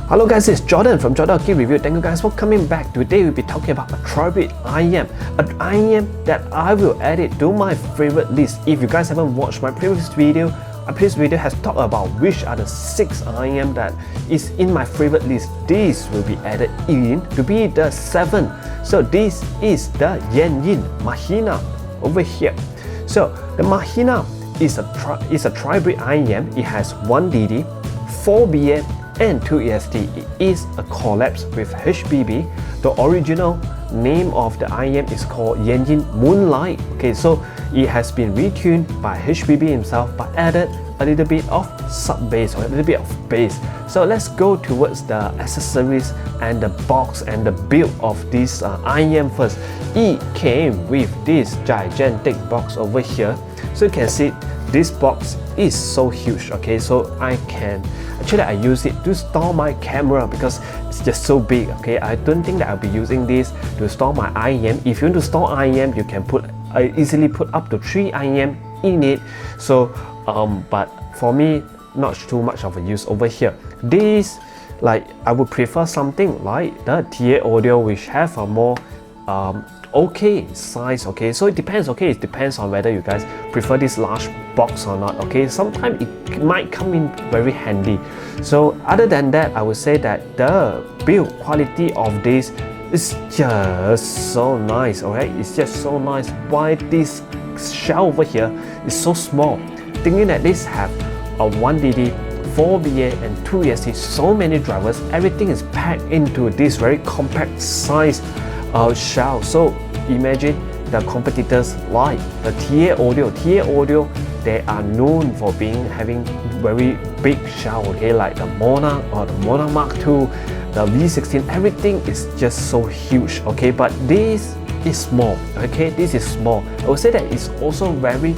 Hello guys, it's Jordan from Jordan Key Review. Thank you guys for coming back. Today we'll be talking about a tribid IM, an IM that I will add it to my favorite list. If you guys haven't watched my previous video has talked about which are the 6 IM that is in my favorite list. This will be added in to be the 7th. So this is the Yanyin Mahina over here. So the Mahina is a tribid IM. It has 1 DD, 4 BA and 2 EST. It is a collab with HBB. The original name of the IM is called Yanyin Moonlight. Okay, so it has been retuned by HBB himself but added a little bit of sub bass or a little bit of bass. So let's go towards the accessories and the box and the build of this IM first. It came with this gigantic box over here. So you can see this box is so huge. Okay, so I use it to store my camera because it's just so big. Okay, I don't think that I'll be using this to store my IM. If you want to store IM, you can easily put up to 3 IM in it. So but for me, not too much of a use over here. This, like, I would prefer something like the TA audio, which have a more okay size. Okay, so it depends. Okay, it depends on whether you guys prefer this large box or not. Okay, sometimes it might come in very handy. So other than that, I would say that the build quality of this is just so nice. Alright, it's just so nice. Why this shell over here is so small, thinking that this have a 1 DD, 4 BA and 2 EST, so many drivers, everything is packed into this very compact size shell. So imagine the competitors like the TA Audio, they are known for having very big shell. Okay, like the Mona or the Mona Mark II, the V16, everything is just so huge. Okay, but this is small. Okay, this is small. I would say that it's also very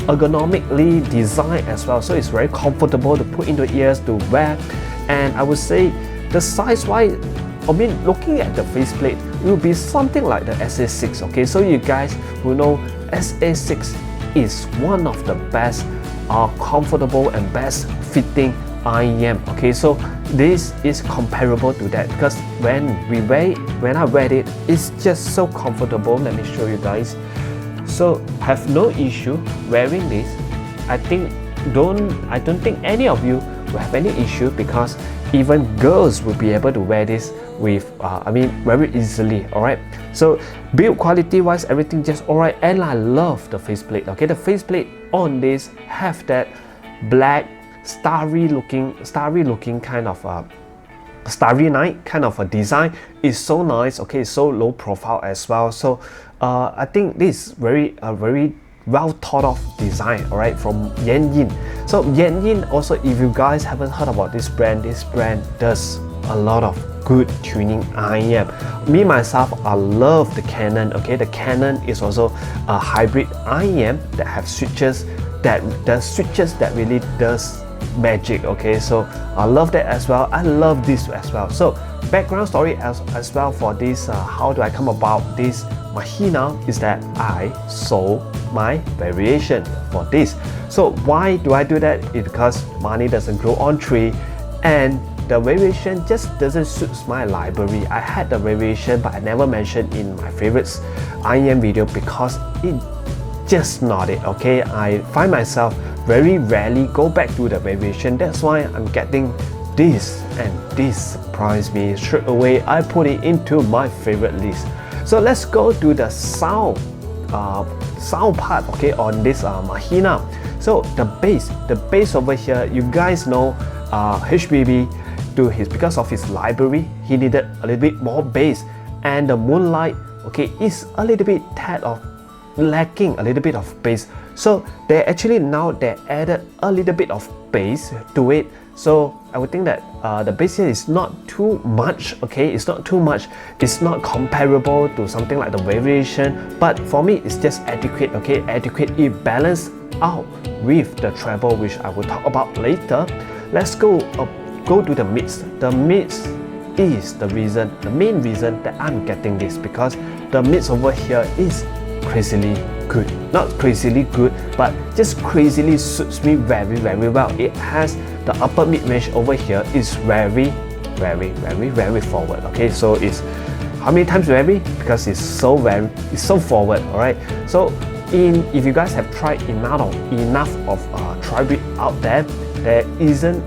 ergonomically designed as well, so it's very comfortable to put into ears to wear. And I would say the size wise, I mean, looking at the faceplate, it will be something like the S8. Okay, so you guys who know S8 is one of the best comfortable and best fitting IM. Okay, so this is comparable to that because when I wear it, it's just so comfortable. Let me show you guys. So have no issue wearing this. I don't think any of you will have any issue because even girls will be able to wear this with very easily. Alright, so build quality wise, everything just alright, and I love the faceplate. Okay, the faceplate on this have that black starry looking kind of starry night kind of a design. Is so nice. Okay, so low profile as well. So I think this is very well thought of design, alright, from Yanyin. So Yanyin also, if you guys haven't heard about this brand does a lot of good tuning IM. Me myself, I love the Canon. Okay, the Canon is also a hybrid IM that have switches that really does magic. Okay, so I love that as well. I love this as well. So background story as well for this, how do I come about this Mahina, is that I sold my variation for this. So why do I do that? It's because money doesn't grow on tree and the variation just doesn't suit my library. I had the variation but I never mentioned in my favorites IM video because it just not it. Okay, I find myself very rarely go back to the variation. That's why I'm getting this, and this surprised me straight away. I put it into my favorite list. So let's go to the sound part. Okay, on this Mahina. So the bass over here, you guys know HBB because of his library, he needed a little bit more bass, and the Moonlight, okay, is a little bit lacking a little bit of bass. So they added a little bit of bass to it. So I would think that the bass here is not too much. Okay, it's not too much. It's not comparable to something like the variation, but for me it's just adequate. Okay, adequate. It balanced out with the treble, which I will talk about later. Let's go to the mids. The mids is the main reason that I'm getting this, because the mids over here is crazily good. Not crazily good, but just crazily suits me very well. It has the upper mid range over here is very very forward. Okay, so it's how many times very? Because it's so forward. All right. So if you guys have tried enough of tribid out there, there isn't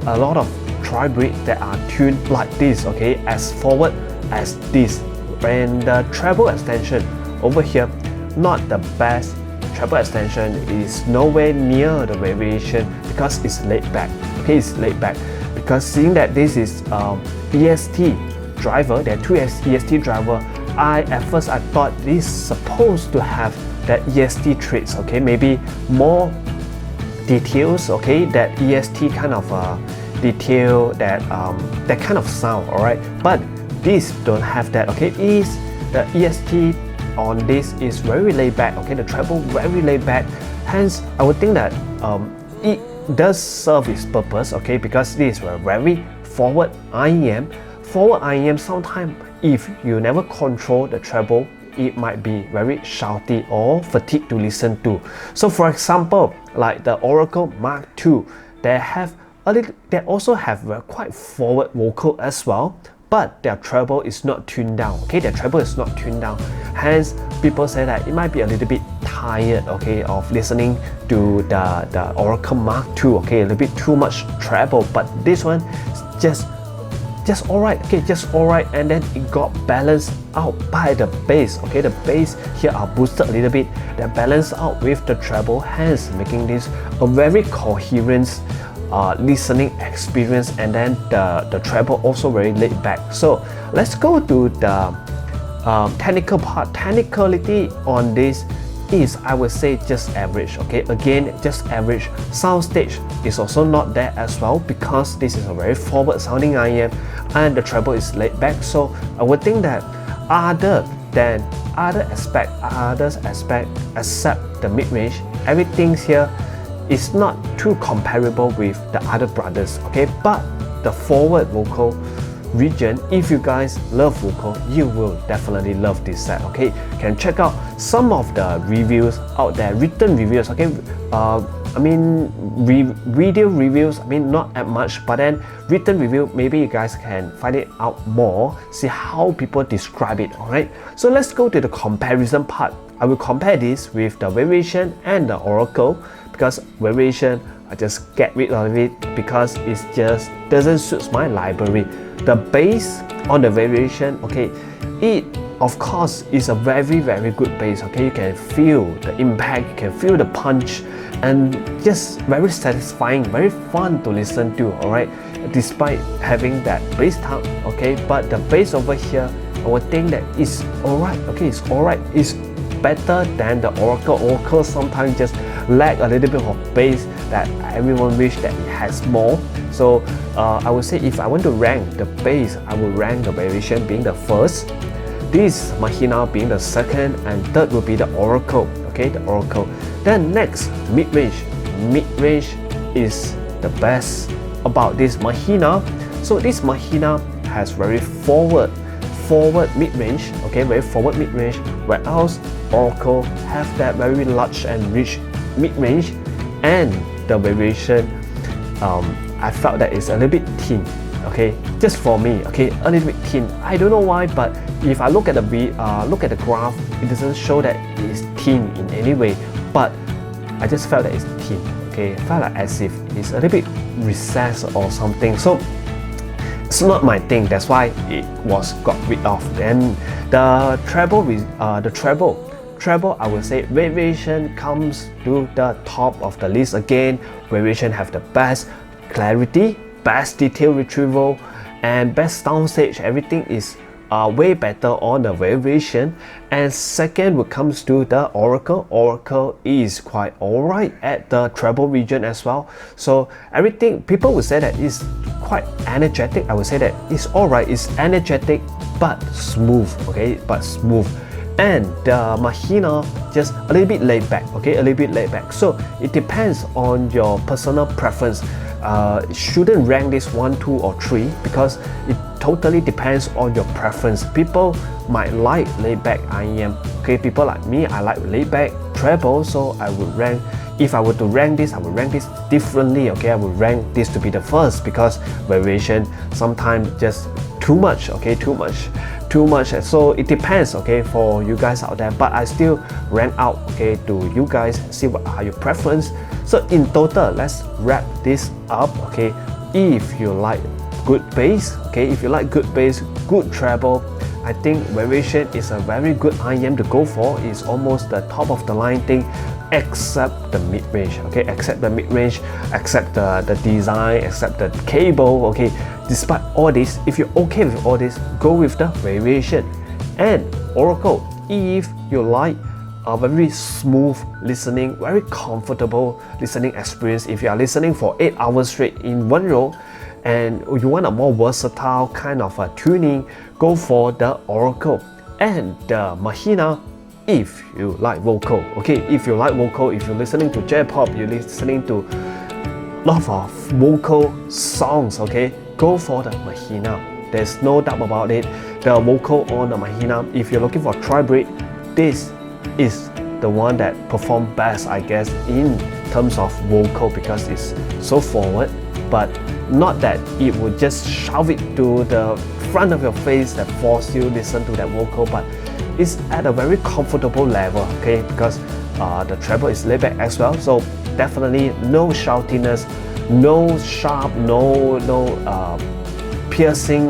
a lot of tribid that are tuned like this. Okay, as forward as this. And the treble extension over here, not the best. Treble extension is nowhere near the variation because it's laid back. Okay, it's laid back because seeing that this is EST driver, there are two EST driver. At first I thought this is supposed to have that EST traits. Okay, maybe more details. Okay, that EST kind of detail, that kind of sound. All right, but this don't have that. Okay, the EST on this is very laid back. Okay, the treble very laid back. Hence, I would think that it does serve its purpose. Okay, because this is a very forward IEM. Forward IEM, sometimes if you never control the treble, it might be very shouty or fatigued to listen to. So, for example, like the Oracle Mark II, they also have a quite forward vocal as well, but their treble is not tuned down. Okay, their treble is not tuned down. Hence, people say that it might be a little bit tired. Okay, of listening to the Oracle Mark II. Okay, a little bit too much treble, but this one is just alright. Okay, just alright, and then it got balanced out by the bass. Okay, the bass here are boosted a little bit. They're balanced out with the treble, hence making this a very coherent listening experience, and then the treble also very laid back. So let's go to the technical part. Technicality on this is, I would say, just average. Okay, again, just average. Soundstage is also not there as well because this is a very forward sounding IEM and the treble is laid back. So I would think that other aspect except the mid-range, everything here is not too comparable with the other brothers. Okay, but the forward vocal region, if you guys love vocal, you will definitely love this set. Okay, you can check out some of the reviews out there, written reviews. Okay, I mean video reviews, I mean not that much, but then written review, maybe you guys can find it out more, see how people describe it. All right, so let's go to the comparison part. I will compare this with the Variation and the Oracle, because Variation, I just get rid of it because it just doesn't suit my library. The bass on the Variation, okay, it of course is a very good bass. Okay, you can feel the impact, you can feel the punch, and just very satisfying, very fun to listen to. All right, despite having that bass tone. Okay, but the bass over here, I would think that it's alright. Okay, it's alright. It's better than the Oracle. Oracle sometimes just lack a little bit of bass that everyone wish that it has more. So I would say if I want to rank the bass, I will rank the Variation being the first, this Mahina being the second, and third will be the Oracle. Okay, the Oracle. Then next, mid-range. Mid-range is the best about this Mahina. So this Mahina has very forward mid-range. Okay, very forward mid-range, whereas Oracle have that very large and rich mid-range, and the Variation, I felt that it's a little bit thin. Okay, just for me. Okay, a little bit thin. I don't know why, but if I look at the graph, it doesn't show that it's thin in any way. But I just felt that it's thin. Okay, I felt like as if it's a little bit recessed or something. So it's not my thing. That's why it was got rid of. Then the treble, I would say Variation comes to the top of the list again. Variation have the best clarity, best detail retrieval, and best soundstage. Everything is way better on the Variation. And second, when it comes to the Oracle, Oracle is quite alright at the treble region as well. So everything, people would say that it's quite energetic. I would say that it's alright, it's energetic but smooth. Okay, but smooth. And the Mahina just a little bit laid back. Okay, a little bit laid back. So it depends on your personal preference. Shouldn't rank this 1, 2, or 3 because it totally depends on your preference. People might like laid back IEM. Okay, people like me, I like laid back treble, so I would rank if I were to rank this, I would rank this differently, okay? I would rank this to be the first because variation sometimes just too much, okay? Too much. So it depends, okay, for you guys out there, but I still rank out, okay, to you guys, see what are your preference. So in total, let's wrap this up, okay? If you like good bass, okay, if you like good bass, good treble, I think variation is a very good IEM to go for. It's almost the top of the line thing, except the mid-range, okay, except the mid-range, except the design, except the cable, okay. Despite all this, if you're okay with all this, go with the variation. And Oracle, if you like a very smooth listening, very comfortable listening experience, if you are listening for 8 hours straight in one row and you want a more versatile kind of a tuning, go for the Oracle. And the Mahina, if you like vocal, okay, if you like vocal, if you're listening to J-pop, you're listening to lot of vocal songs, okay, go for the Mahina. There's no doubt about it. The vocal on the Mahina, if you're looking for tribrid, this is the one that performs best, I guess, in terms of vocal, because it's so forward, but not that it would just shove it to the front of your face that force you to listen to that vocal, but it's at a very comfortable level, okay, because the treble is laid back as well, so definitely no shoutiness, no sharp, no piercing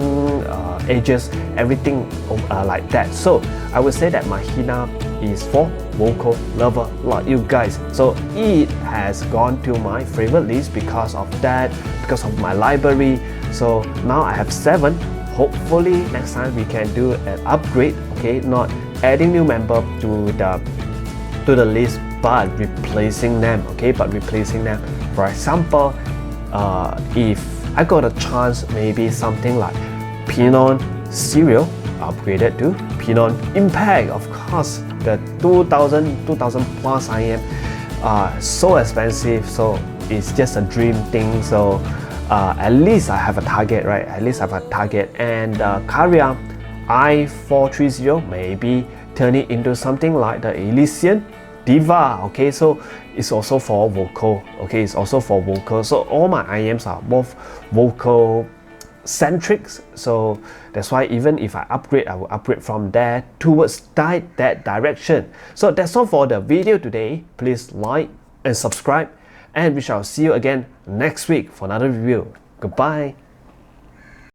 edges, everything like that. So I would say that Mahina is for vocal lover like you guys. So it has gone to my favorite list because of that, because of my library. So now I have 7. Hopefully next time we can do an upgrade, okay, not adding new member to the list, but replacing them, okay, For example, if I got a chance, maybe something like Pinon Serial upgraded to Pinon Impact. Of course, the 2000 plus IM are so expensive, so it's just a dream thing. So at least I have a target, right? At least I have a target. And Carrier i430, maybe turn it into something like the Elysian Diva, okay, so it's also for vocal, okay, it's also for vocal. So all my IMs are both vocal centric, so that's why even if I upgrade, I will upgrade from there towards that direction. So that's all for the video today. Please like and subscribe, and we shall see you again next week for another review. Goodbye.